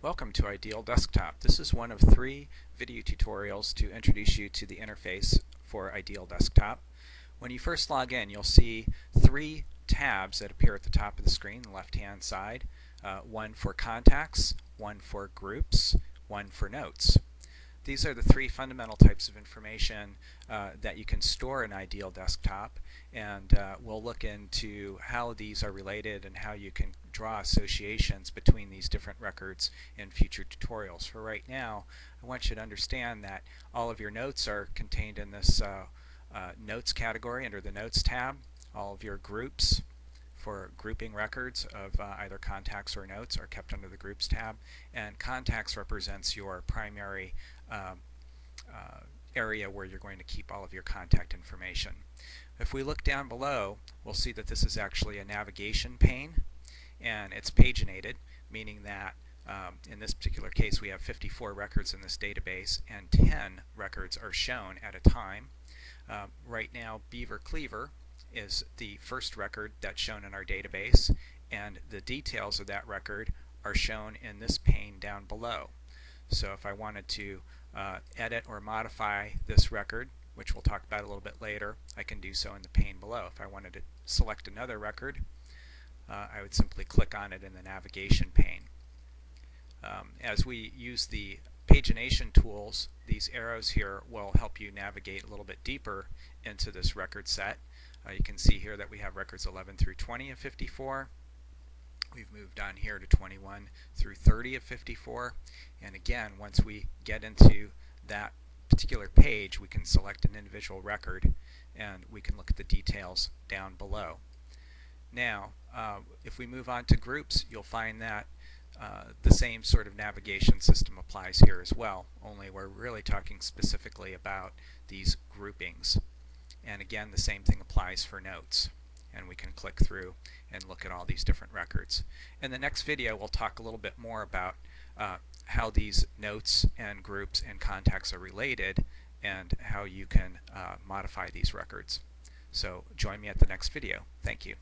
Welcome to Ideal Desktop. This is one of 3 video tutorials to introduce you to the interface for Ideal Desktop. When you first log in, you'll see 3 tabs that appear at the top of the screen, the left-hand side. One for contacts, one for groups, one for notes. These are the 3 fundamental types of information that you can store in Ideal Desktop, and we'll look into how these are related and how you can draw associations between these different records in future tutorials. For right now, I want you to understand that all of your notes are contained in this Notes category under the Notes tab. All of your groups for grouping records of either contacts or notes are kept under the Groups tab, and Contacts represents your primary area where you're going to keep all of your contact information. If we look down below, we'll see that this is actually a navigation pane, and it's paginated, meaning that in this particular case we have 54 records in this database and 10 records are shown at a time. Right now, Beaver Cleaver is the first record that's shown in our database, and the details of that record are shown in this pane down below. So if I wanted to edit or modify this record, which we'll talk about a little bit later, I can do so in the pane below. If I wanted to select another record, I would simply click on it in the navigation pane. As we use the pagination tools, these arrows here will help you navigate a little bit deeper into this record set. You can see here that we have records 11 through 20 of 54. We've moved on here to 21 through 30 of 54. And again, once we get into that particular page, we can select an individual record and we can look at the details down below. Now, if we move on to groups, you'll find that the same sort of navigation system applies here as well, only we're really talking specifically about these groupings. And again, the same thing applies for notes, and we can click through and look at all these different records. In the next video, we'll talk a little bit more about how these notes and groups and contacts are related and how you can modify these records. So join me at the next video. Thank you.